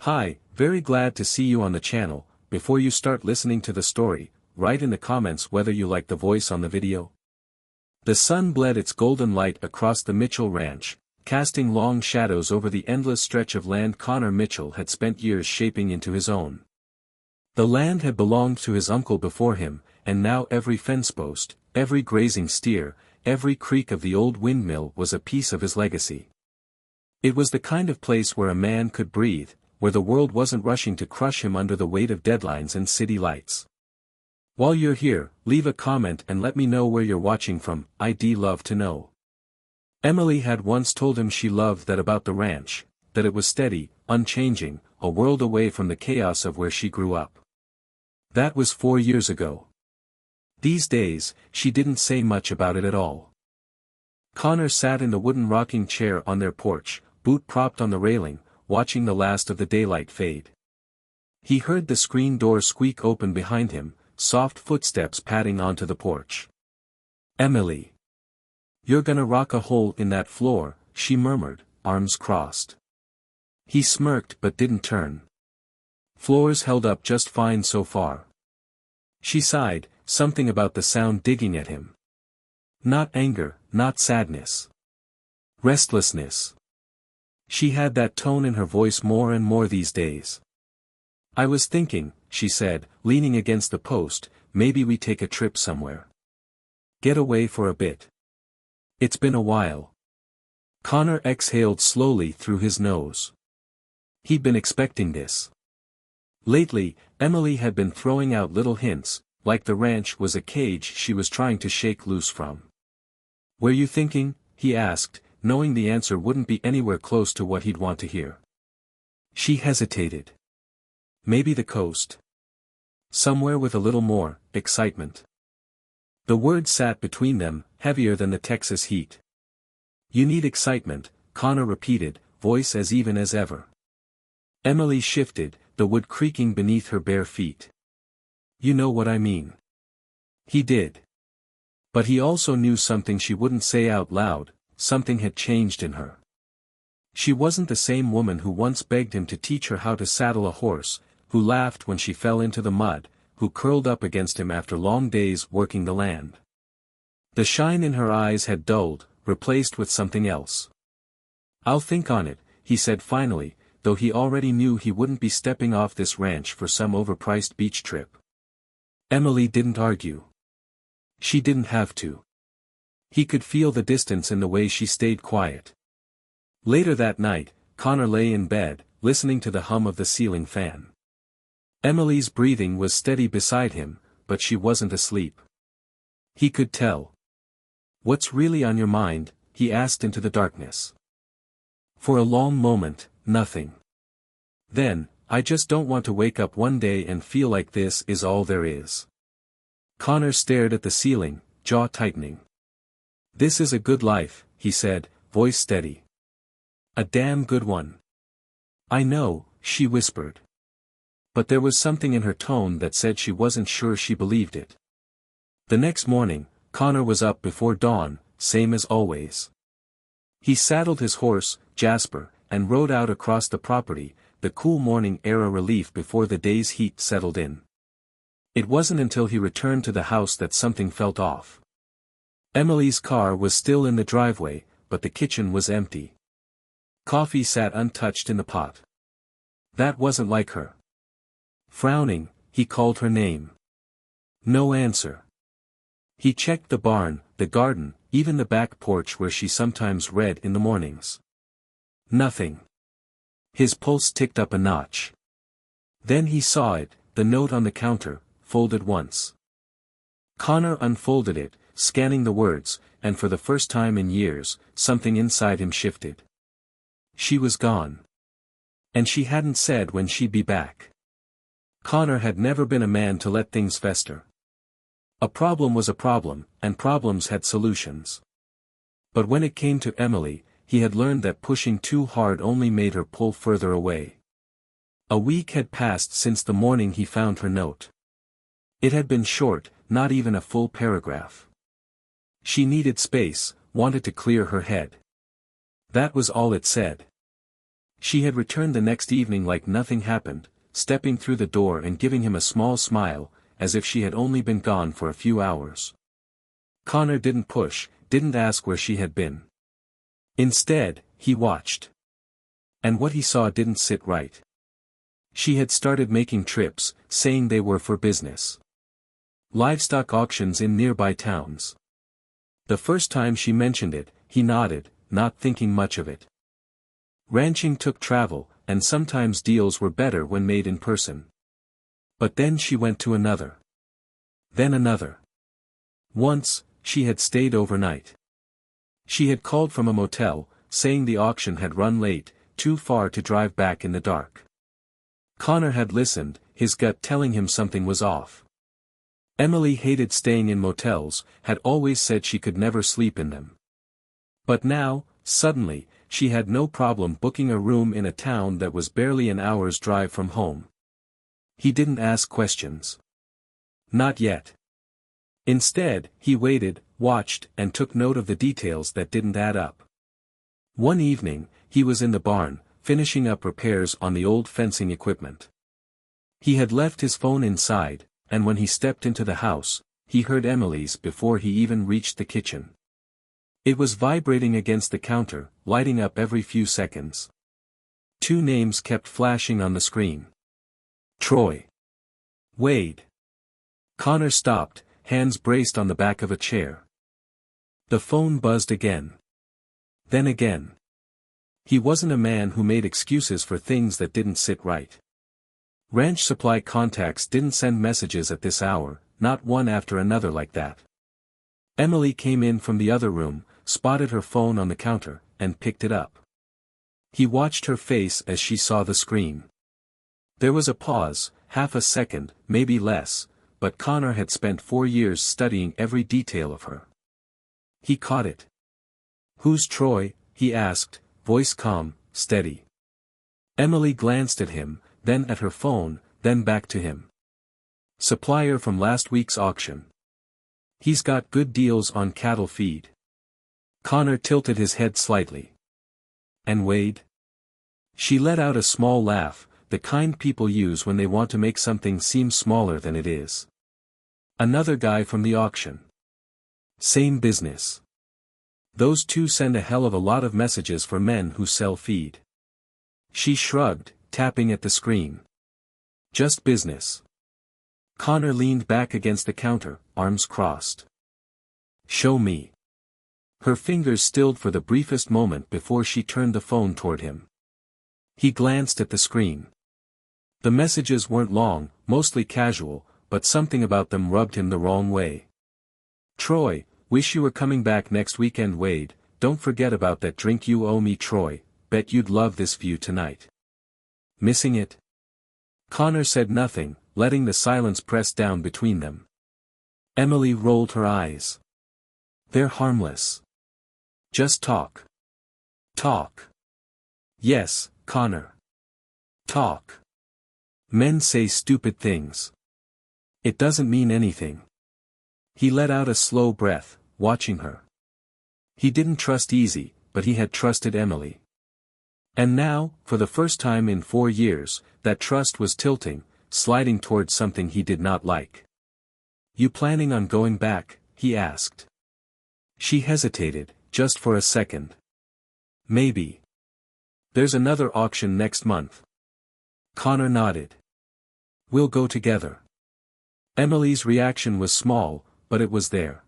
Hi, very glad to see you on the channel. Before you start listening to the story, write in the comments whether you like the voice on the video. The sun bled its golden light across the Mitchell Ranch, casting long shadows over the endless stretch of land Connor Mitchell had spent years shaping into his own. The land had belonged to his uncle before him, and now every fence post, every grazing steer, every creak of the old windmill was a piece of his legacy. It was the kind of place where a man could breathe, where the world wasn't rushing to crush him under the weight of deadlines and city lights. While you're here, leave a comment and let me know where you're watching from. I'd love to know. Emily had once told him she loved that about the ranch, that it was steady, unchanging, a world away from the chaos of where she grew up. That was 4 years ago. These days, she didn't say much about it at all. Connor sat in the wooden rocking chair on their porch, boot propped on the railing, watching the last of the daylight fade. He heard the screen door squeak open behind him, soft footsteps padding onto the porch. "Emily. You're gonna rock a hole in that floor," she murmured, arms crossed. He smirked but didn't turn. "Floors held up just fine so far." She sighed, something about the sound digging at him. Not anger, not sadness. Restlessness. She had that tone in her voice more and more these days. "I was thinking," she said, leaning against the post, "maybe we take a trip somewhere. Get away for a bit. It's been a while." Connor exhaled slowly through his nose. He'd been expecting this. Lately, Emily had been throwing out little hints, like the ranch was a cage she was trying to shake loose from. "Were you thinking?" he asked, knowing the answer wouldn't be anywhere close to what he'd want to hear. She hesitated. "Maybe the coast. Somewhere with a little more excitement." The word sat between them, heavier than the Texas heat. "You need excitement," Connor repeated, voice as even as ever. Emily shifted, the wood creaking beneath her bare feet. "You know what I mean." He did. But he also knew something she wouldn't say out loud. Something had changed in her. She wasn't the same woman who once begged him to teach her how to saddle a horse, who laughed when she fell into the mud, who curled up against him after long days working the land. The shine in her eyes had dulled, replaced with something else. "I'll think on it," he said finally, though he already knew he wouldn't be stepping off this ranch for some overpriced beach trip. Emily didn't argue. She didn't have to. He could feel the distance in the way she stayed quiet. Later that night, Connor lay in bed, listening to the hum of the ceiling fan. Emily's breathing was steady beside him, but she wasn't asleep. He could tell. "What's really on your mind?" he asked into the darkness. For a long moment, nothing. Then, "I just don't want to wake up one day and feel like this is all there is." Connor stared at the ceiling, jaw tightening. "This is a good life," he said, voice steady. "A damn good one." "I know," she whispered. But there was something in her tone that said she wasn't sure she believed it. The next morning, Connor was up before dawn, same as always. He saddled his horse, Jasper, and rode out across the property, the cool morning air a relief before the day's heat settled in. It wasn't until he returned to the house that something felt off. Emily's car was still in the driveway, but the kitchen was empty. Coffee sat untouched in the pot. That wasn't like her. Frowning, he called her name. No answer. He checked the barn, the garden, even the back porch where she sometimes read in the mornings. Nothing. His pulse ticked up a notch. Then he saw it, the note on the counter, folded once. Connor unfolded it, scanning the words, and for the first time in years, something inside him shifted. She was gone. And she hadn't said when she'd be back. Connor had never been a man to let things fester. A problem was a problem, and problems had solutions. But when it came to Emily, he had learned that pushing too hard only made her pull further away. A week had passed since the morning he found her note. It had been short, not even a full paragraph. She needed space, wanted to clear her head. That was all it said. She had returned the next evening like nothing happened, stepping through the door and giving him a small smile, as if she had only been gone for a few hours. Connor didn't push, didn't ask where she had been. Instead, he watched. And what he saw didn't sit right. She had started making trips, saying they were for business. Livestock auctions in nearby towns. The first time she mentioned it, he nodded, not thinking much of it. Ranching took travel, and sometimes deals were better when made in person. But then she went to another. Then another. Once, she had stayed overnight. She had called from a motel, saying the auction had run late, too far to drive back in the dark. Connor had listened, his gut telling him something was off. Emily hated staying in motels, had always said she could never sleep in them. But now, suddenly, she had no problem booking a room in a town that was barely an hour's drive from home. He didn't ask questions. Not yet. Instead, he waited, watched, and took note of the details that didn't add up. One evening, he was in the barn, finishing up repairs on the old fencing equipment. He had left his phone inside, and when he stepped into the house, he heard Emily's before he even reached the kitchen. It was vibrating against the counter, lighting up every few seconds. Two names kept flashing on the screen. Troy. Wade. Connor stopped, hands braced on the back of a chair. The phone buzzed again. Then again. He wasn't a man who made excuses for things that didn't sit right. Ranch supply contacts didn't send messages at this hour, not one after another like that. Emily came in from the other room, spotted her phone on the counter, and picked it up. He watched her face as she saw the screen. There was a pause, half a second, maybe less, but Connor had spent 4 years studying every detail of her. He caught it. "Who's Troy?" he asked, voice calm, steady. Emily glanced at him, then at her phone, then back to him. "Supplier from last week's auction. He's got good deals on cattle feed." Connor tilted his head slightly. "And Wade?" She let out a small laugh, the kind people use when they want to make something seem smaller than it is. "Another guy from the auction. Same business. Those two send a hell of a lot of messages for men who sell feed." She shrugged, tapping at the screen. "Just business." Connor leaned back against the counter, arms crossed. "Show me." Her fingers stilled for the briefest moment before she turned the phone toward him. He glanced at the screen. The messages weren't long, mostly casual, but something about them rubbed him the wrong way. "Troy, wish you were coming back next weekend. Wade, don't forget about that drink you owe me. Troy, bet you'd love this view tonight. Missing it?" Connor said nothing, letting the silence press down between them. Emily rolled her eyes. "They're harmless. Just talk. Talk." "Yes, Connor. Talk. Men say stupid things. It doesn't mean anything." He let out a slow breath, watching her. He didn't trust Easy, but he had trusted Emily. And now, for the first time in 4 years, that trust was tilting, sliding towards something he did not like. "You planning on going back?" he asked. She hesitated, just for a second. "Maybe. There's another auction next month." Connor nodded. "We'll go together." Emily's reaction was small, but it was there.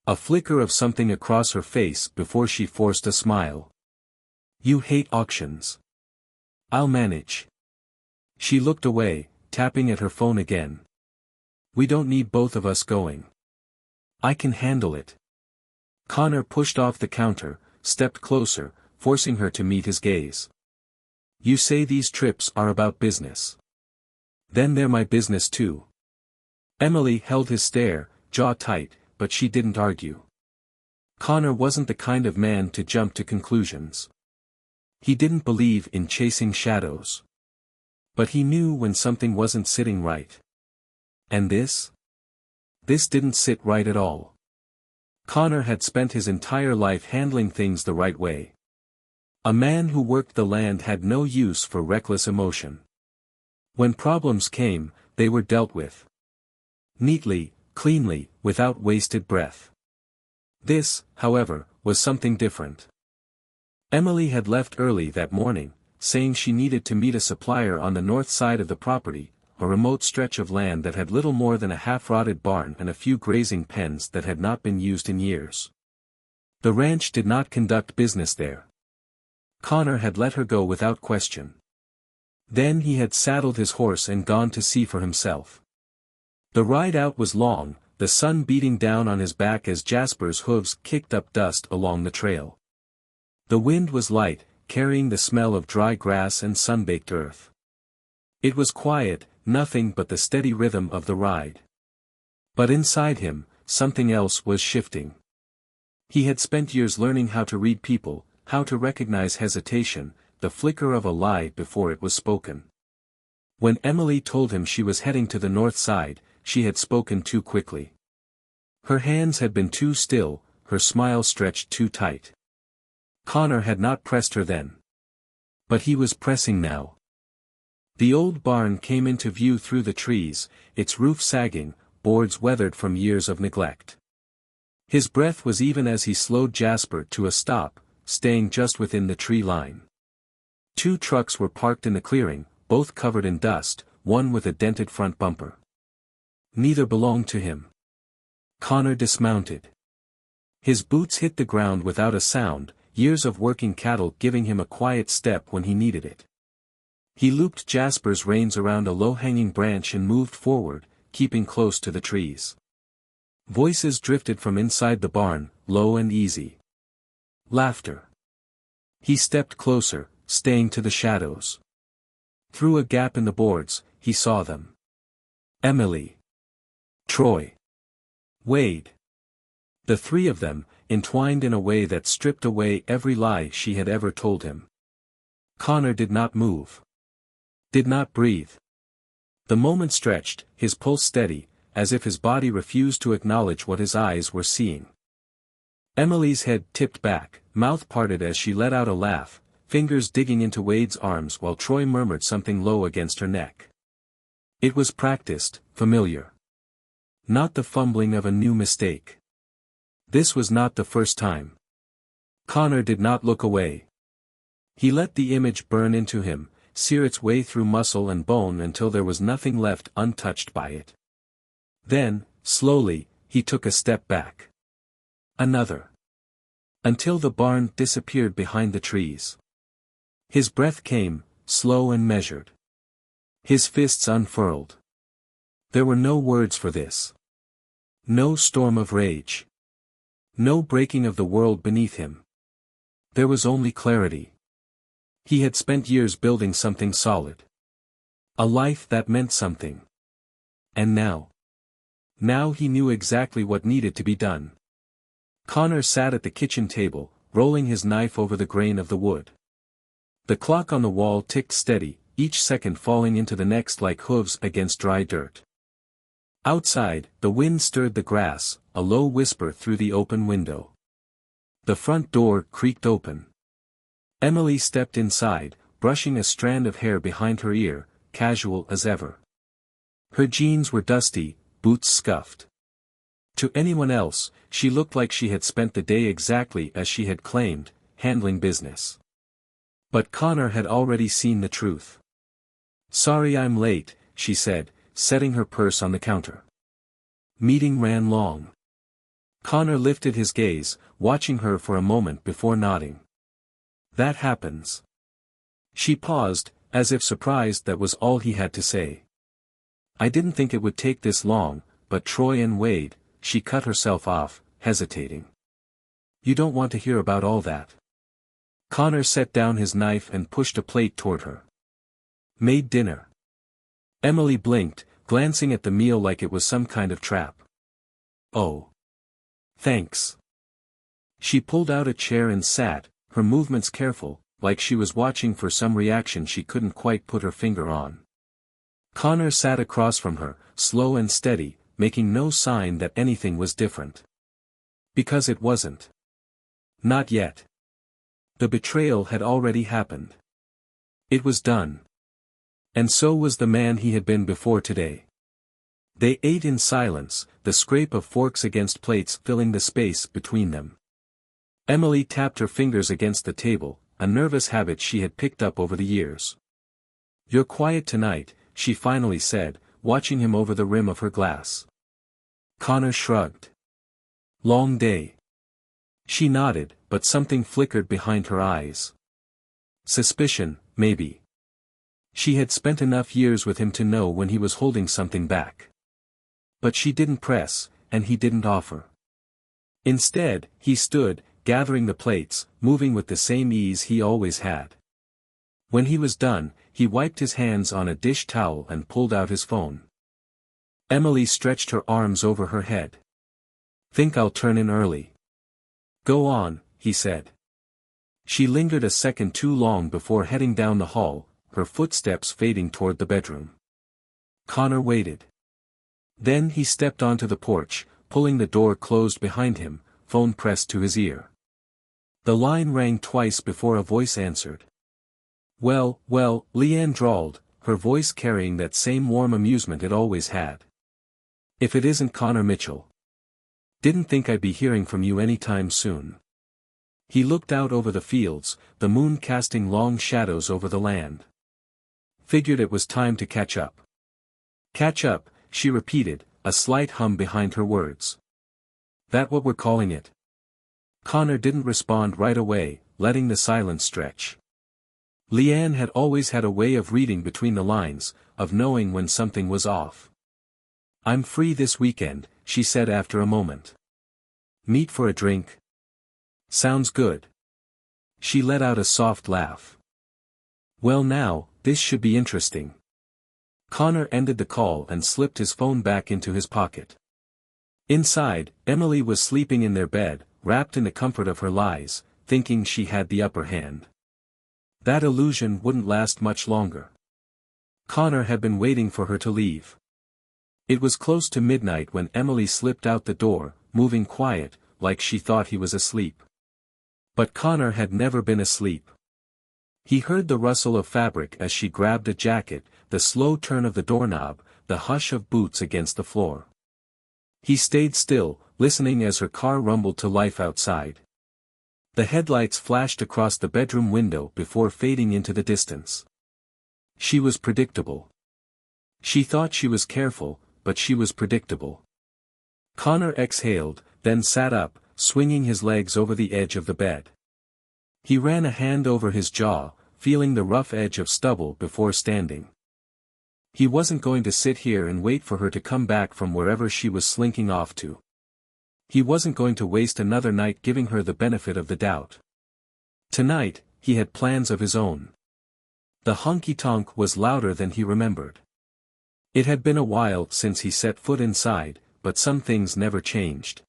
A flicker of something across her face before she forced a smile. "You hate auctions. I'll manage." She looked away, tapping at her phone again. "We don't need both of us going. I can handle it." Connor pushed off the counter, stepped closer, forcing her to meet his gaze. "You say these trips are about business. Then they're my business too." Emily held his stare, jaw tight, but she didn't argue. Connor wasn't the kind of man to jump to conclusions. He didn't believe in chasing shadows. But he knew when something wasn't sitting right. And this? This didn't sit right at all. Connor had spent his entire life handling things the right way. A man who worked the land had no use for reckless emotion. When problems came, they were dealt with neatly, cleanly, without wasted breath. This, however, was something different. Emily had left early that morning, saying she needed to meet a supplier on the north side of the property, a remote stretch of land that had little more than a half-rotted barn and a few grazing pens that had not been used in years. The ranch did not conduct business there. Connor had let her go without question. Then he had saddled his horse and gone to see for himself. The ride out was long, the sun beating down on his back as Jasper's hooves kicked up dust along the trail. The wind was light, carrying the smell of dry grass and sun-baked earth. It was quiet, nothing but the steady rhythm of the ride. But inside him, something else was shifting. He had spent years learning how to read people, how to recognize hesitation, the flicker of a lie before it was spoken. When Emily told him she was heading to the north side, she had spoken too quickly. Her hands had been too still, her smile stretched too tight. Connor had not pressed her then. But he was pressing now. The old barn came into view through the trees, its roof sagging, boards weathered from years of neglect. His breath was even as he slowed Jasper to a stop, staying just within the tree line. 2 trucks were parked in the clearing, both covered in dust, one with a dented front bumper. Neither belonged to him. Connor dismounted. His boots hit the ground without a sound, years of working cattle giving him a quiet step when he needed it. He looped Jasper's reins around a low-hanging branch and moved forward, keeping close to the trees. Voices drifted from inside the barn, low and easy. Laughter. He stepped closer, staying to the shadows. Through a gap in the boards, he saw them. Emily. Troy. Wade. The 3 of them, entwined in a way that stripped away every lie she had ever told him. Connor did not move. Did not breathe. The moment stretched, his pulse steady, as if his body refused to acknowledge what his eyes were seeing. Emily's head tipped back, mouth parted as she let out a laugh, fingers digging into Wade's arms while Troy murmured something low against her neck. It was practiced, familiar. Not the fumbling of a new mistake. This was not the first time. Connor did not look away. He let the image burn into him, sear its way through muscle and bone until there was nothing left untouched by it. Then, slowly, he took a step back. Another. Until the barn disappeared behind the trees. His breath came, slow and measured. His fists unfurled. There were no words for this. No storm of rage. No breaking of the world beneath him. There was only clarity. He had spent years building something solid. A life that meant something. And now. Now he knew exactly what needed to be done. Connor sat at the kitchen table, rolling his knife over the grain of the wood. The clock on the wall ticked steady, each second falling into the next like hooves against dry dirt. Outside, the wind stirred the grass, a low whisper through the open window. The front door creaked open. Emily stepped inside, brushing a strand of hair behind her ear, casual as ever. Her jeans were dusty, boots scuffed. To anyone else, she looked like she had spent the day exactly as she had claimed, handling business. But Connor had already seen the truth. "Sorry I'm late," she said, setting her purse on the counter. "Meeting ran long." Connor lifted his gaze, watching her for a moment before nodding. "That happens." She paused, as if surprised that was all he had to say. "I didn't think it would take this long, but Troy and Wade," she cut herself off, hesitating. "You don't want to hear about all that." Connor set down his knife and pushed a plate toward her. "Made dinner." Emily blinked, glancing at the meal like it was some kind of trap. "Oh. Thanks." She pulled out a chair and sat, her movements careful, like she was watching for some reaction she couldn't quite put her finger on. Connor sat across from her, slow and steady, making no sign that anything was different. Because it wasn't. Not yet. The betrayal had already happened. It was done. And so was the man he had been before today. They ate in silence, the scrape of forks against plates filling the space between them. Emily tapped her fingers against the table, a nervous habit she had picked up over the years. "You're quiet tonight," she finally said, watching him over the rim of her glass. Connor shrugged. "Long day." She nodded, but something flickered behind her eyes. Suspicion, maybe. She had spent enough years with him to know when he was holding something back. But she didn't press, and he didn't offer. Instead, he stood, gathering the plates, moving with the same ease he always had. When he was done, he wiped his hands on a dish towel and pulled out his phone. Emily stretched her arms over her head. "Think I'll turn in early." "Go on," he said. She lingered a second too long before heading down the hall, her footsteps fading toward the bedroom. Connor waited. Then he stepped onto the porch, pulling the door closed behind him, phone pressed to his ear. The line rang twice before a voice answered. Well, Leanne drawled, her voice carrying that same warm amusement it always had. "If it isn't Connor Mitchell. Didn't think I'd be hearing from you any time soon." He looked out over the fields, the moon casting long shadows over the land. "Figured it was time to catch up." "Catch up," she repeated, a slight hum behind her words. "That what we're calling it?" Connor didn't respond right away, letting the silence stretch. Leanne had always had a way of reading between the lines, of knowing when something was off. "I'm free this weekend," she said after a moment. "Meet for a drink?" "Sounds good." She let out a soft laugh. "Well now, this should be interesting." Connor ended the call and slipped his phone back into his pocket. Inside, Emily was sleeping in their bed, wrapped in the comfort of her lies, thinking she had the upper hand. That illusion wouldn't last much longer. Connor had been waiting for her to leave. It was close to midnight when Emily slipped out the door, moving quiet, like she thought he was asleep. But Connor had never been asleep. He heard the rustle of fabric as she grabbed a jacket, the slow turn of the doorknob, the hush of boots against the floor. He stayed still, listening as her car rumbled to life outside. The headlights flashed across the bedroom window before fading into the distance. She was predictable. She thought she was careful, but she was predictable. Connor exhaled, then sat up, swinging his legs over the edge of the bed. He ran a hand over his jaw, feeling the rough edge of stubble before standing. He wasn't going to sit here and wait for her to come back from wherever she was slinking off to. He wasn't going to waste another night giving her the benefit of the doubt. Tonight, he had plans of his own. The honky-tonk was louder than he remembered. It had been a while since he set foot inside, but some things never changed.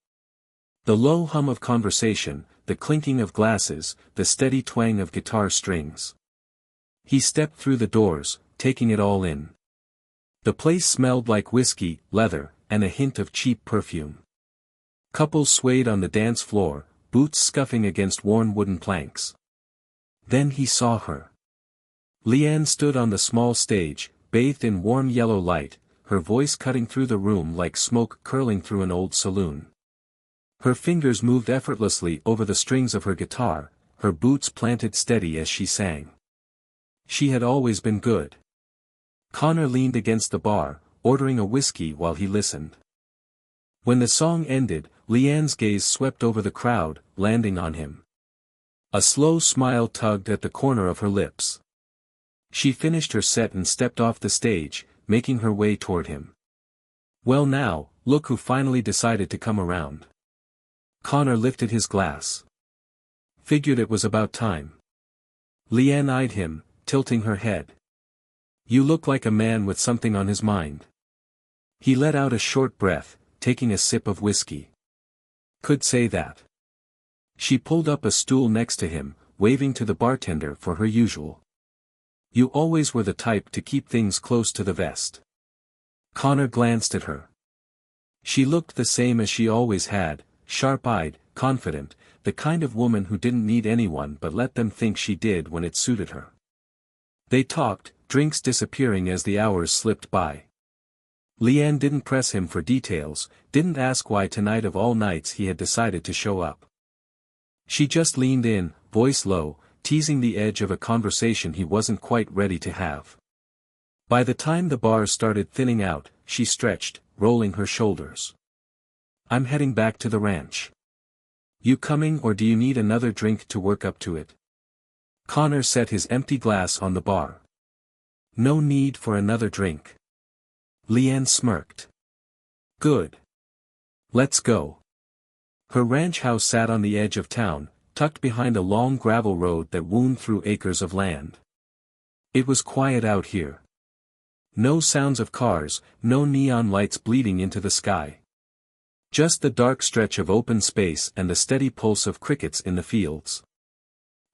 The low hum of conversation, the clinking of glasses, the steady twang of guitar strings. He stepped through the doors, taking it all in. The place smelled like whiskey, leather, and a hint of cheap perfume. Couples swayed on the dance floor, boots scuffing against worn wooden planks. Then he saw her. Leanne stood on the small stage, bathed in warm yellow light, her voice cutting through the room like smoke curling through an old saloon. Her fingers moved effortlessly over the strings of her guitar, her boots planted steady as she sang. She had always been good. Connor leaned against the bar, ordering a whiskey while he listened. When the song ended, Leanne's gaze swept over the crowd, landing on him. A slow smile tugged at the corner of her lips. She finished her set and stepped off the stage, making her way toward him. "Well now, look who finally decided to come around." Connor lifted his glass. "Figured it was about time." Leanne eyed him, tilting her head. "You look like a man with something on his mind." He let out a short breath, taking a sip of whiskey. "Could say that." She pulled up a stool next to him, waving to the bartender for her usual. "You always were the type to keep things close to the vest." Connor glanced at her. She looked the same as she always had, sharp-eyed, confident, the kind of woman who didn't need anyone but let them think she did when it suited her. They talked, drinks disappearing as the hours slipped by. Leanne didn't press him for details, didn't ask why tonight of all nights he had decided to show up. She just leaned in, voice low, teasing the edge of a conversation he wasn't quite ready to have. By the time the bars started thinning out, she stretched, rolling her shoulders. "I'm heading back to the ranch. You coming or do you need another drink to work up to it?" Connor set his empty glass on the bar. "No need for another drink." Leanne smirked. "Good. Let's go." Her ranch house sat on the edge of town, tucked behind a long gravel road that wound through acres of land. It was quiet out here. No sounds of cars, no neon lights bleeding into the sky. Just the dark stretch of open space and the steady pulse of crickets in the fields.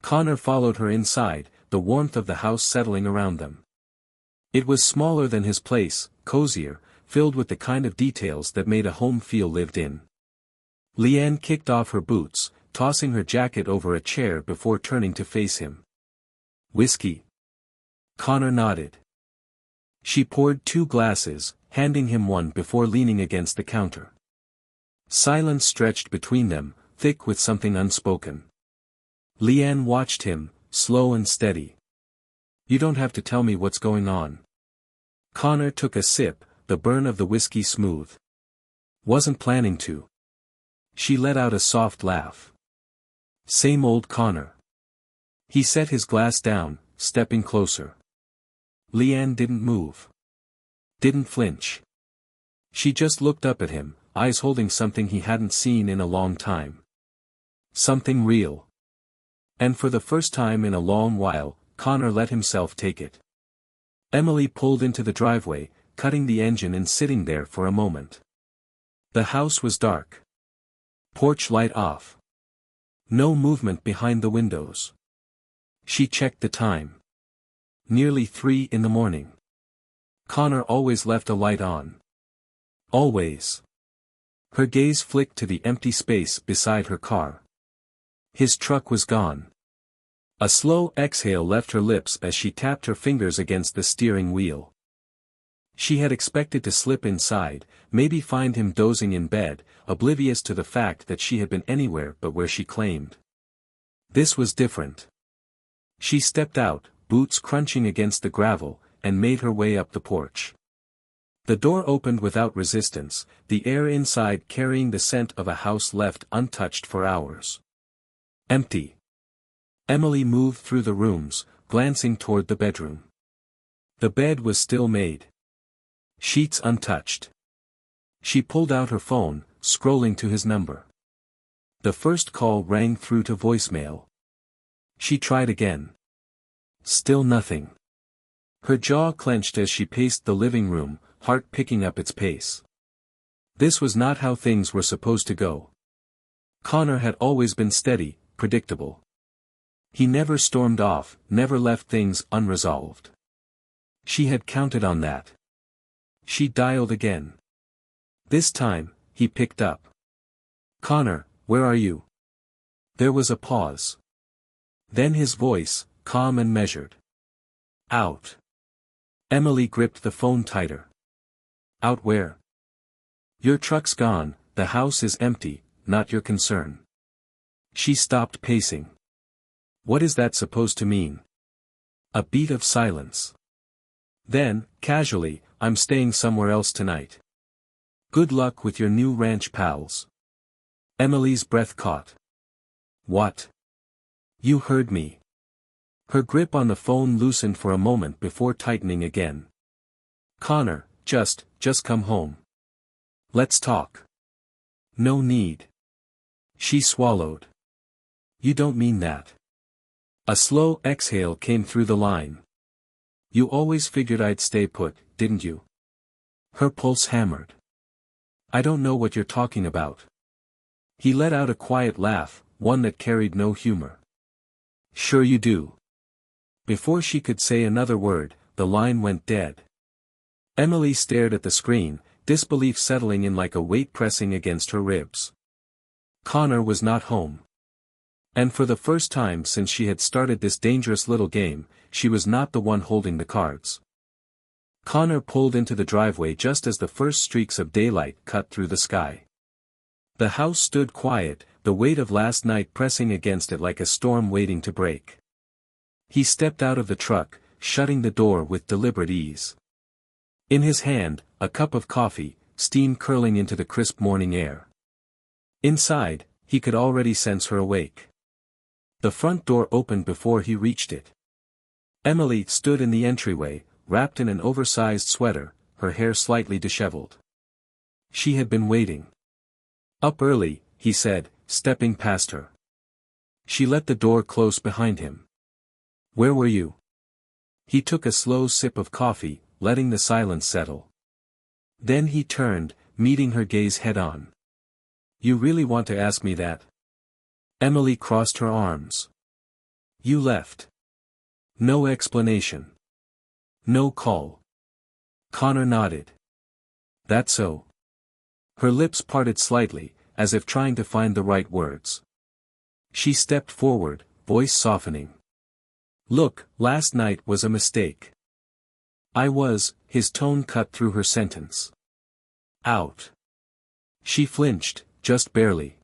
Connor followed her inside, the warmth of the house settling around them. It was smaller than his place, cozier, filled with the kind of details that made a home feel lived in. Leanne kicked off her boots, tossing her jacket over a chair before turning to face him. "Whiskey?" Connor nodded. She poured 2 glasses, handing him one before leaning against the counter. Silence stretched between them, thick with something unspoken. Leanne watched him, slow and steady. "You don't have to tell me what's going on." Connor took a sip, the burn of the whiskey smooth. "Wasn't planning to." She let out a soft laugh. "Same old Connor." He set his glass down, stepping closer. Leanne didn't move. Didn't flinch. She just looked up at him, eyes holding something he hadn't seen in a long time. Something real. And for the first time in a long while, Connor let himself take it. Emily pulled into the driveway, cutting the engine and sitting there for a moment. The house was dark. Porch light off. No movement behind the windows. She checked the time. Nearly 3 in the morning. Connor always left a light on. Always. Her gaze flicked to the empty space beside her car. His truck was gone. A slow exhale left her lips as she tapped her fingers against the steering wheel. She had expected to slip inside, maybe find him dozing in bed, oblivious to the fact that she had been anywhere but where she claimed. This was different. She stepped out, boots crunching against the gravel, and made her way up the porch. The door opened without resistance, the air inside carrying the scent of a house left untouched for hours. Empty. Emily moved through the rooms, glancing toward the bedroom. The bed was still made. Sheets untouched. She pulled out her phone, scrolling to his number. The first call rang through to voicemail. She tried again. Still nothing. Her jaw clenched as she paced the living room, heart picking up its pace. This was not how things were supposed to go. Connor had always been steady, predictable. He never stormed off, never left things unresolved. She had counted on that. She dialed again. This time, he picked up. "Connor, where are you?" There was a pause. Then his voice, calm and measured. "Out." Emily gripped the phone tighter. "Out where?" "Your truck's gone, the house is empty, not your concern." She stopped pacing. What is that supposed to mean? A beat of silence. Then, casually, "I'm staying somewhere else tonight. Good luck with your new ranch pals." Emily's breath caught. "What?" "You heard me." Her grip on the phone loosened for a moment before tightening again. "Connor, just come home. Let's talk." "No need." She swallowed. "You don't mean that." A slow exhale came through the line. "You always figured I'd stay put, didn't you?" Her pulse hammered. "I don't know what you're talking about." He let out a quiet laugh, one that carried no humor. "Sure you do." Before she could say another word, the line went dead. Emily stared at the screen, disbelief settling in like a weight pressing against her ribs. Connor was not home. And for the first time since she had started this dangerous little game, she was not the one holding the cards. Connor pulled into the driveway just as the first streaks of daylight cut through the sky. The house stood quiet, the weight of last night pressing against it like a storm waiting to break. He stepped out of the truck, shutting the door with deliberate ease. In his hand, a cup of coffee, steam curling into the crisp morning air. Inside, he could already sense her awake. The front door opened before he reached it. Emily stood in the entryway, wrapped in an oversized sweater, her hair slightly disheveled. She had been waiting. "Up early," he said, stepping past her. She let the door close behind him. "Where were you?" He took a slow sip of coffee, letting the silence settle. Then he turned, meeting her gaze head-on. "You really want to ask me that?" Emily crossed her arms. "You left. No explanation. No call." Connor nodded. "That so?" Her lips parted slightly, as if trying to find the right words. She stepped forward, voice softening. "Look, last night was a mistake." His tone cut through her sentence. "Out." She flinched, just barely.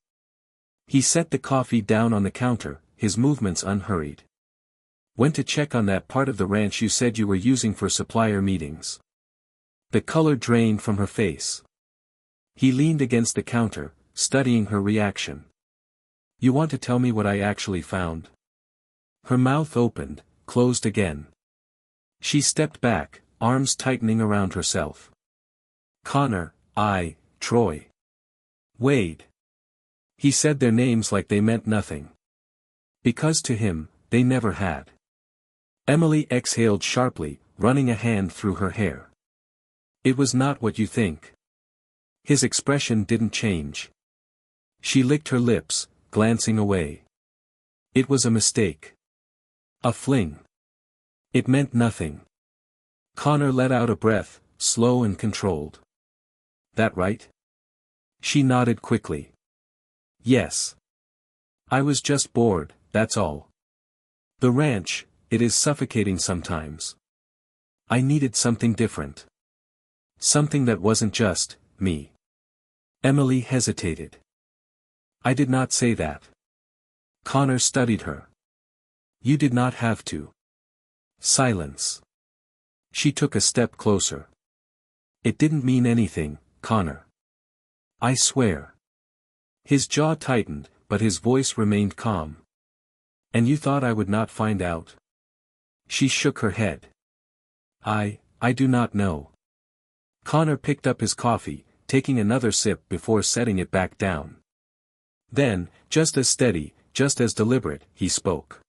He set the coffee down on the counter, his movements unhurried. "Went to check on that part of the ranch you said you were using for supplier meetings." The color drained from her face. He leaned against the counter, studying her reaction. "You want to tell me what I actually found?" Her mouth opened, closed again. She stepped back, arms tightening around herself. "Connor, Troy. Wade." He said their names like they meant nothing. Because to him, they never had. Emily exhaled sharply, running a hand through her hair. "It was not what you think." His expression didn't change. She licked her lips, glancing away. "It was a mistake. A fling. It meant nothing." Connor let out a breath, slow and controlled. "That right?" She nodded quickly. "Yes. I was just bored, that's all. The ranch, it is suffocating sometimes. I needed something different. Something that wasn't just me." Emily hesitated. "I did not say that." Connor studied her. "You did not have to." Silence. She took a step closer. "It didn't mean anything, Connor. I swear." His jaw tightened, but his voice remained calm. "And you thought I would not find out?" She shook her head. I do not know." Connor picked up his coffee, taking another sip before setting it back down. Then, just as steady, just as deliberate, he spoke.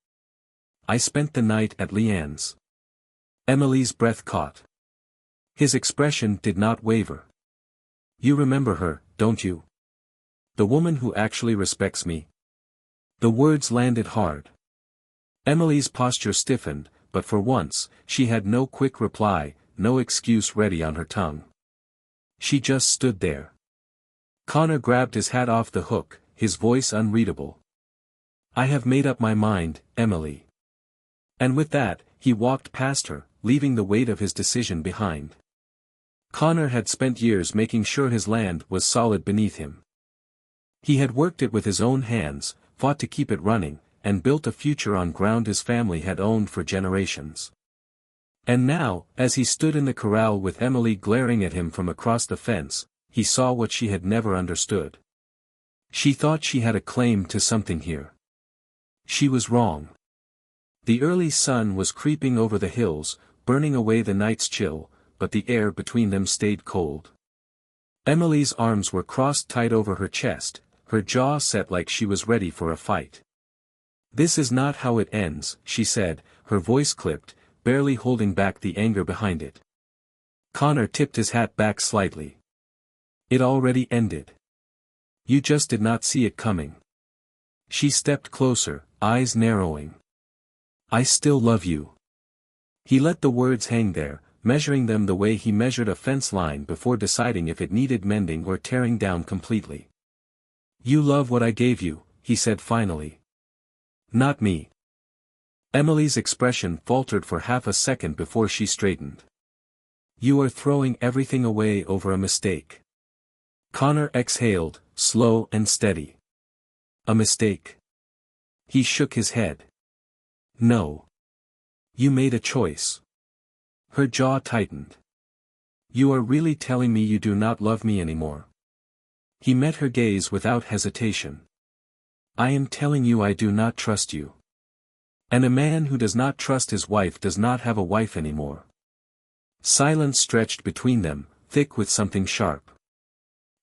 "I spent the night at Leanne's." Emily's breath caught. His expression did not waver. "You remember her, don't you? The woman who actually respects me?" The words landed hard. Emily's posture stiffened, but for once, she had no quick reply, no excuse ready on her tongue. She just stood there. Connor grabbed his hat off the hook, his voice unreadable. "I have made up my mind, Emily." And with that, he walked past her, leaving the weight of his decision behind. Connor had spent years making sure his land was solid beneath him. He had worked it with his own hands, fought to keep it running, and built a future on ground his family had owned for generations. And now, as he stood in the corral with Emily glaring at him from across the fence, he saw what she had never understood. She thought she had a claim to something here. She was wrong. The early sun was creeping over the hills, burning away the night's chill, but the air between them stayed cold. Emily's arms were crossed tight over her chest, her jaw set like she was ready for a fight. "This is not how it ends," she said, her voice clipped, barely holding back the anger behind it. Connor tipped his hat back slightly. "It already ended. You just did not see it coming." She stepped closer, eyes narrowing. "I still love you." He let the words hang there, measuring them the way he measured a fence line before deciding if it needed mending or tearing down completely. "You love what I gave you," he said finally. Not me. Emily's expression faltered for half a second before she straightened. You are throwing everything away over a mistake. Connor exhaled, slow and steady. A mistake? He shook his head. No. You made a choice. Her jaw tightened. You are really telling me you do not love me anymore? He met her gaze without hesitation. I am telling you I do not trust you. And a man who does not trust his wife does not have a wife anymore. Silence stretched between them, thick with something sharp.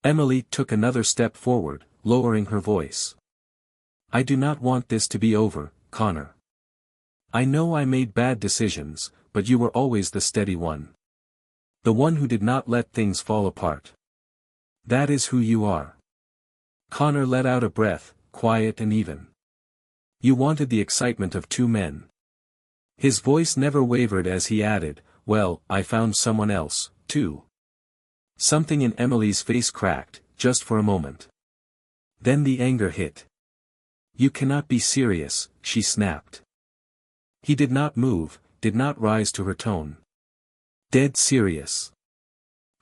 Emily took another step forward, lowering her voice. I do not want this to be over, Connor. I know I made bad decisions, but you were always the steady one. The one who did not let things fall apart. That is who you are. Connor let out a breath, quiet and even. You wanted the excitement of two men. His voice never wavered as he added, well, I found someone else, too. Something in Emily's face cracked, just for a moment. Then the anger hit. You cannot be serious, she snapped. He did not move, did not rise to her tone. Dead serious.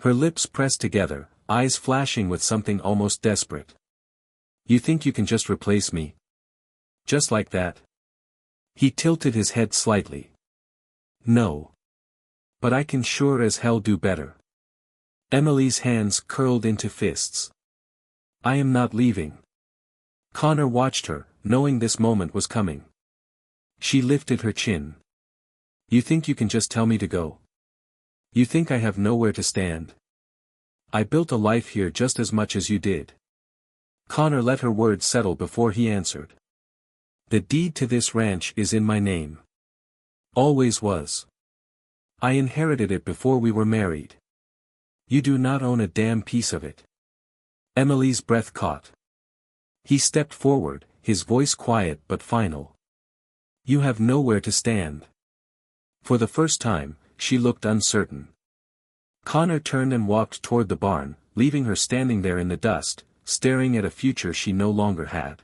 Her lips pressed together, eyes flashing with something almost desperate. You think you can just replace me? Just like that? He tilted his head slightly. No. But I can sure as hell do better. Emily's hands curled into fists. I am not leaving. Connor watched her, knowing this moment was coming. She lifted her chin. You think you can just tell me to go? You think I have nowhere to stand? I built a life here just as much as you did. Connor let her words settle before he answered. The deed to this ranch is in my name. Always was. I inherited it before we were married. You do not own a damn piece of it. Emily's breath caught. He stepped forward, his voice quiet but final. You have nowhere to stand. For the first time, she looked uncertain. Connor turned and walked toward the barn, leaving her standing there in the dust, staring at a future she no longer had.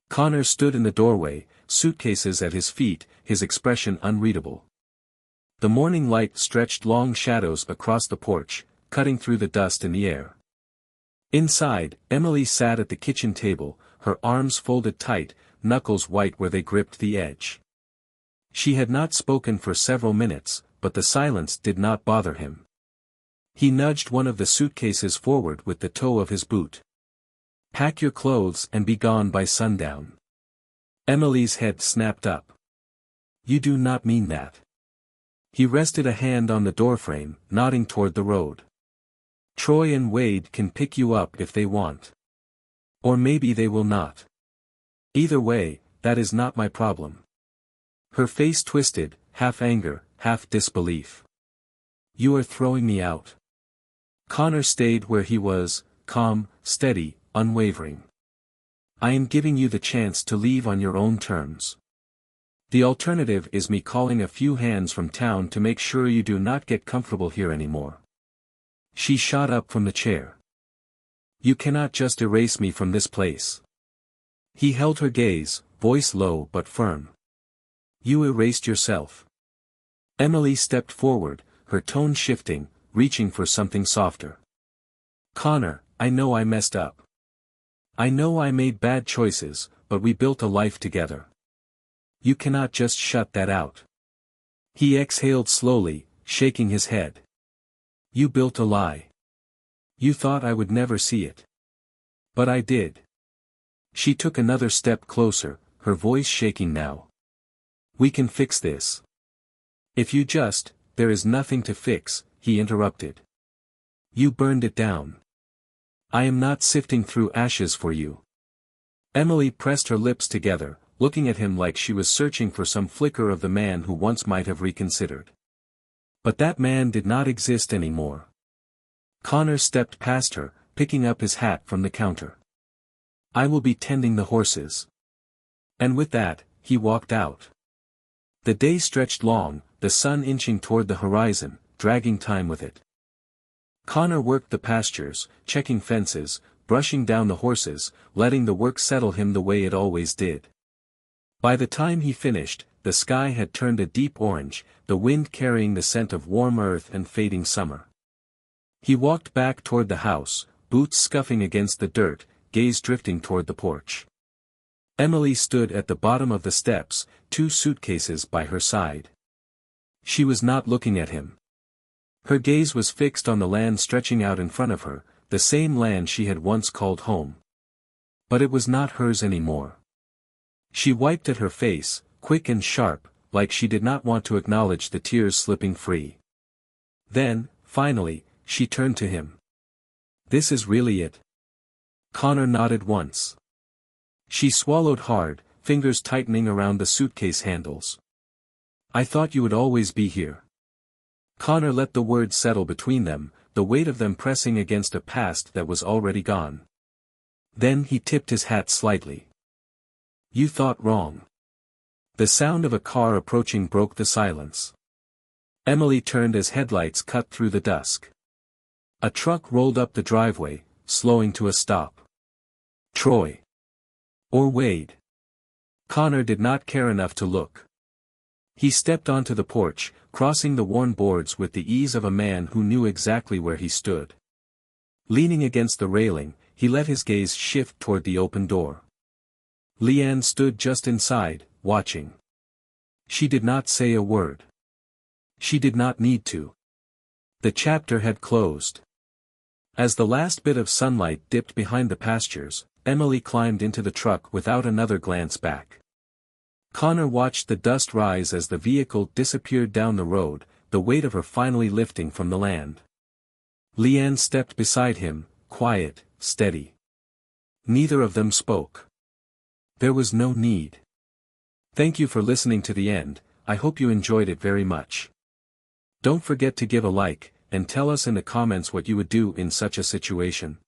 Connor stood in the doorway, suitcases at his feet, his expression unreadable. The morning light stretched long shadows across the porch, cutting through the dust in the air. Inside, Emily sat at the kitchen table, her arms folded tight, knuckles white where they gripped the edge. She had not spoken for several minutes, but the silence did not bother him. He nudged one of the suitcases forward with the toe of his boot. Pack your clothes and be gone by sundown. Emily's head snapped up. You do not mean that. He rested a hand on the doorframe, nodding toward the road. Troy and Wade can pick you up if they want. Or maybe they will not. Either way, that is not my problem. Her face twisted, half anger, half disbelief. You are throwing me out. Connor stayed where he was, calm, steady, unwavering. I am giving you the chance to leave on your own terms. The alternative is me calling a few hands from town to make sure you do not get comfortable here anymore. She shot up from the chair. You cannot just erase me from this place. He held her gaze, voice low but firm. You erased yourself. Emily stepped forward, her tone shifting, reaching for something softer. Connor, I know I messed up. I know I made bad choices, but we built a life together. You cannot just shut that out. He exhaled slowly, shaking his head. You built a lie. You thought I would never see it. But I did. She took another step closer, her voice shaking now. We can fix this. If you just, there is nothing to fix, he interrupted. You burned it down. I am not sifting through ashes for you. Emily pressed her lips together, looking at him like she was searching for some flicker of the man who once might have reconsidered. But that man did not exist anymore. Connor stepped past her, picking up his hat from the counter. I will be tending the horses. And with that, he walked out. The day stretched long, the sun inching toward the horizon, dragging time with it. Connor worked the pastures, checking fences, brushing down the horses, letting the work settle him the way it always did. By the time he finished, the sky had turned a deep orange, the wind carrying the scent of warm earth and fading summer. He walked back toward the house, boots scuffing against the dirt, gaze drifting toward the porch. Emily stood at the bottom of the steps, 2 suitcases by her side. She was not looking at him. Her gaze was fixed on the land stretching out in front of her, the same land she had once called home. But it was not hers anymore. She wiped at her face, quick and sharp, like she did not want to acknowledge the tears slipping free. Then, finally, she turned to him. "This is really it?" Connor nodded once. She swallowed hard, fingers tightening around the suitcase handles. "I thought you would always be here." Connor let the words settle between them, the weight of them pressing against a past that was already gone. Then he tipped his hat slightly. "You thought wrong." The sound of a car approaching broke the silence. Emily turned as headlights cut through the dusk. A truck rolled up the driveway, slowing to a stop. Troy. Or Wade. Connor did not care enough to look. He stepped onto the porch, crossing the worn boards with the ease of a man who knew exactly where he stood. Leaning against the railing, he let his gaze shift toward the open door. Leanne stood just inside, watching. She did not say a word. She did not need to. The chapter had closed. As the last bit of sunlight dipped behind the pastures, Emily climbed into the truck without another glance back. Connor watched the dust rise as the vehicle disappeared down the road, the weight of her finally lifting from the land. Leanne stepped beside him, quiet, steady. Neither of them spoke. There was no need. Thank you for listening to the end. I hope you enjoyed it very much. Don't forget to give a like, and tell us in the comments what you would do in such a situation.